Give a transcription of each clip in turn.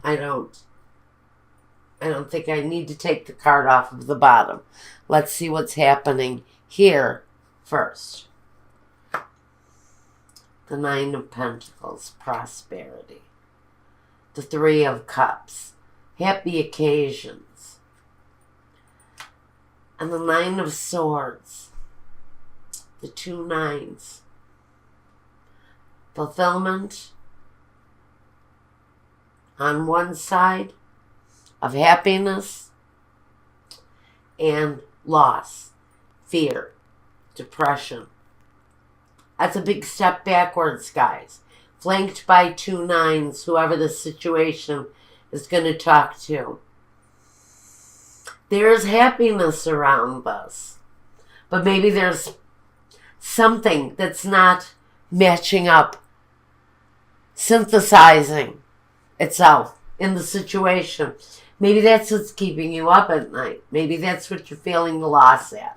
I don't think I need to take the card off of the bottom. Let's see what's happening here first. The Nine of Pentacles, prosperity. The Three of Cups, happy occasions. And the Nine of Swords, the two nines. Fulfillment on one side of happiness and loss, fear, depression. That's a big step backwards, guys. Flanked by two nines, whoever the situation is going to talk to. There's happiness around us, but maybe there's something that's not matching up, synthesizing itself in the situation. Maybe that's what's keeping you up at night. Maybe that's what you're feeling the loss at.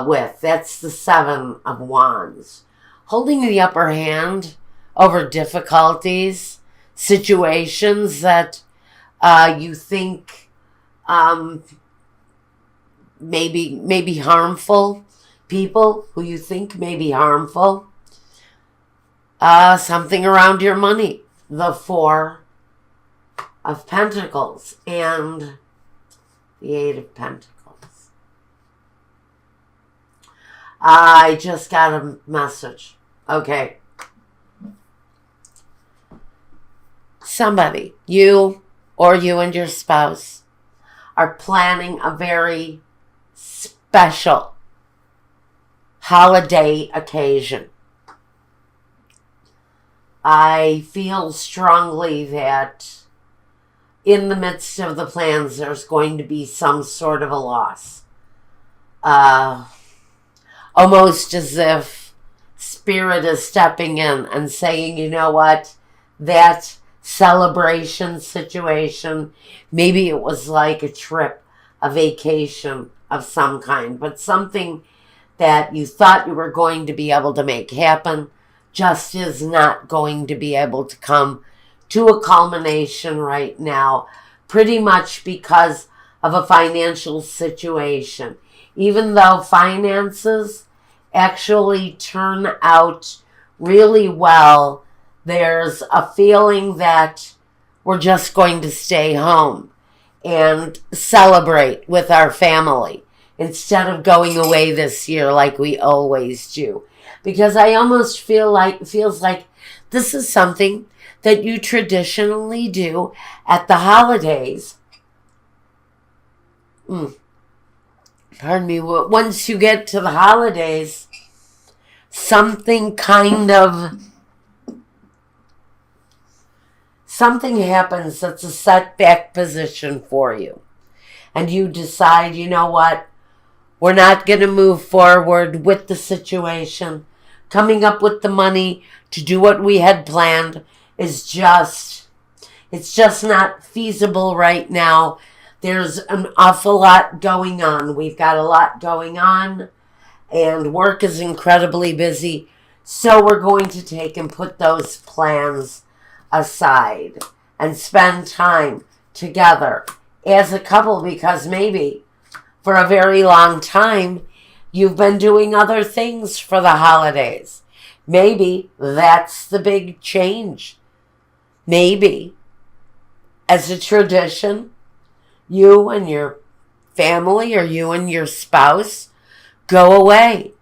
With. That's the Seven of Wands. Holding the upper hand over difficulties, situations that you think maybe harmful, people who you think may be harmful. Something around your money. The Four of Pentacles and the Eight of Pentacles. I just got a message. Okay. Somebody, you or you and your spouse, are planning a very special holiday occasion. I feel strongly that in the midst of the plans, there's going to be some sort of a loss. Almost as if Spirit is stepping in and saying, you know what, that celebration situation, maybe it was like a trip, a vacation of some kind, but something that you thought you were going to be able to make happen just is not going to be able to come to a culmination right now, pretty much because of a financial situation. Even though finances actually turn out really well, there's a feeling that we're just going to stay home and celebrate with our family instead of going away this year like we always do. Because I almost feels like this is something that you traditionally do at the holidays. Pardon me. Once you get to the holidays, something happens that's a setback position for you. And you decide, you know what? We're not going to move forward with the situation. Coming up with the money to do what we had planned is just not feasible right now. There's an awful lot going on. We've got a lot going on, and work is incredibly busy. So we're going to take and put those plans aside and spend time together as a couple, because maybe for a very long time you've been doing other things for the holidays. Maybe that's the big change. Maybe as a tradition, you and your family or you and your spouse go away.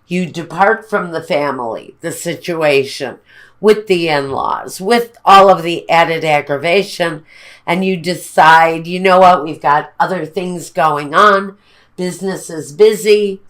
You depart from the family, the situation, with the in-laws, with all of the added aggravation, and you decide, you know what, we've got other things going on. Business is busy.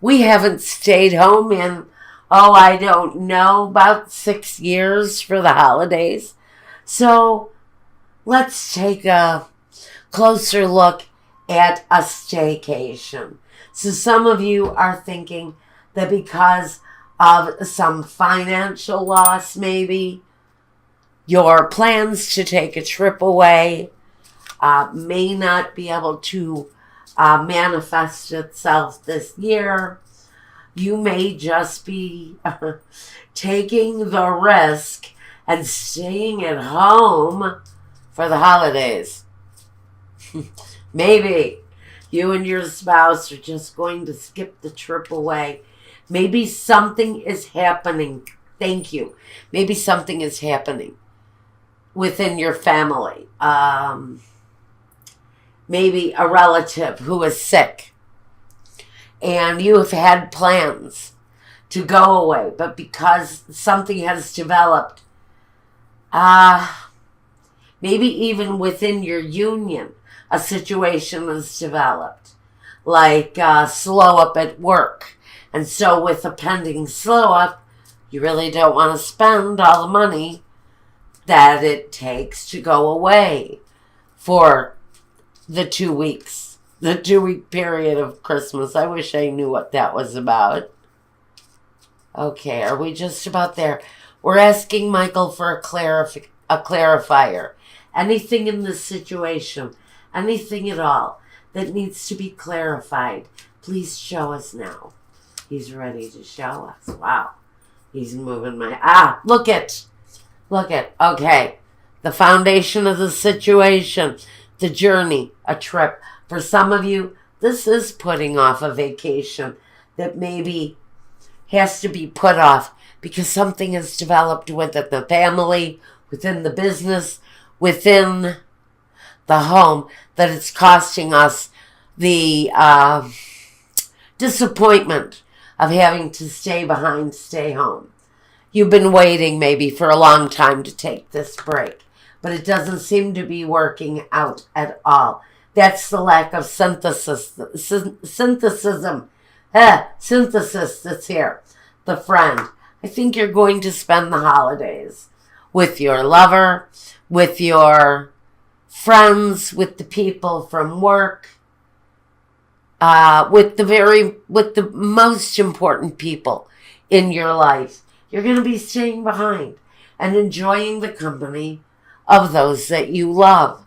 We haven't stayed home in, I don't know, about 6 years for the holidays. So let's take a closer look at a staycation. So some of you are thinking that because of some financial loss, maybe, your plans to take a trip away may not be able to manifest itself this year. You may just be taking the risk and staying at home for the holidays. Maybe you and your spouse are just going to skip the trip away. Maybe something is happening. Thank you. Maybe something is happening within your family. Maybe a relative who is sick. And you have had plans to go away. But because something has developed, maybe even within your union, a situation has developed. Like slow up at work. And so with a pending slow up, you really don't want to spend all the money that it takes to go away for the 2 weeks, the 2-week period of Christmas. I wish I knew what that was about. Okay, are we just about there? We're asking Michael for a clarifier. Anything in this situation, anything at all that needs to be clarified, please show us now. He's ready to show us. Wow. He's moving my... look it. Okay. The foundation of the situation, the journey, a trip. For some of you, this is putting off a vacation that maybe has to be put off because something has developed within the family, within the business, within the home, that it's costing us the disappointment of having to stay behind, stay home. You've been waiting maybe for a long time to take this break, but it doesn't seem to be working out at all. That's the lack of synthesis that's here. The friend. I think you're going to spend the holidays with your lover, with your friends, with the people from work, with the most important people in your life. You're going to be staying behind and enjoying the company of those that you love.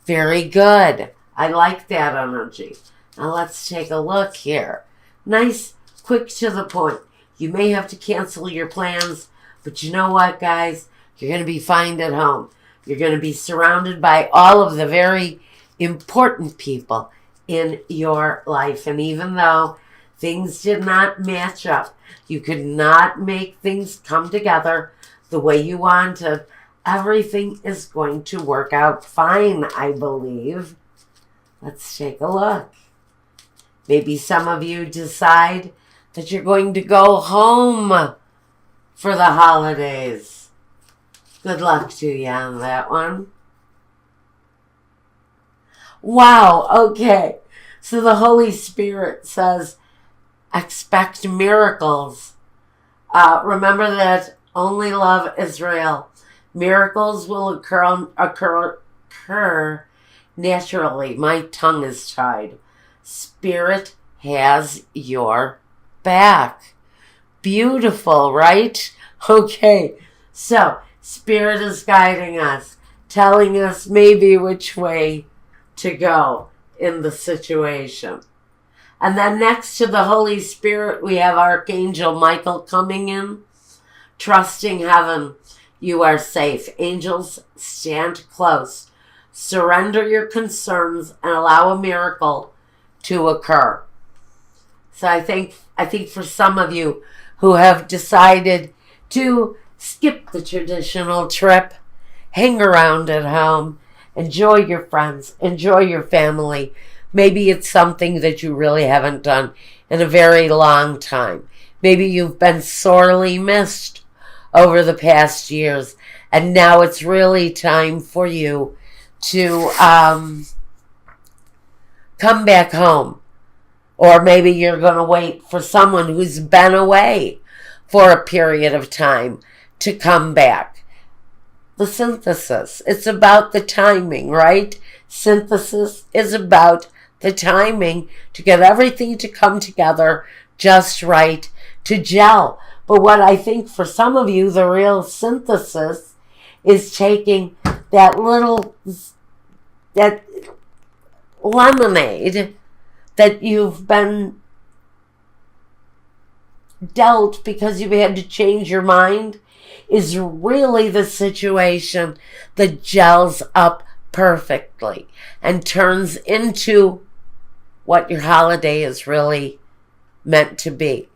Very good. I like that energy. Now let's take a look here. Nice, quick to the point. You may have to cancel your plans, but you know what, guys? You're going to be fine at home. You're going to be surrounded by all of the very important people in your life. And even though things did not match up, you could not make things come together the way you wanted, everything is going to work out fine, I believe. Let's take a look. Maybe some of you decide that you're going to go home for the holidays. Good luck to you on that one. Wow, okay. So the Holy Spirit says, expect miracles. Remember that only love Israel. Miracles will occur naturally. My tongue is tied. Spirit has your back. Beautiful, right? Okay, so Spirit is guiding us, telling us maybe which way to go in the situation. And then next to the Holy Spirit, we have Archangel Michael coming in, trusting heaven. You are safe. Angels, stand close. Surrender your concerns and allow a miracle to occur. So I think for some of you who have decided to skip the traditional trip, hang around at home, enjoy your friends, enjoy your family. Maybe it's something that you really haven't done in a very long time. Maybe you've been sorely missed over the past years, and now it's really time for you to come back home. Or maybe you're going to wait for someone who's been away for a period of time to come back. The synthesis, it's about the timing, right? Synthesis is about the timing to get everything to come together just right, to gel. But what I think for some of you, the real synthesis is taking that lemonade that you've been dealt because you had to change your mind is really the situation that gels up perfectly and turns into what your holiday is really meant to be.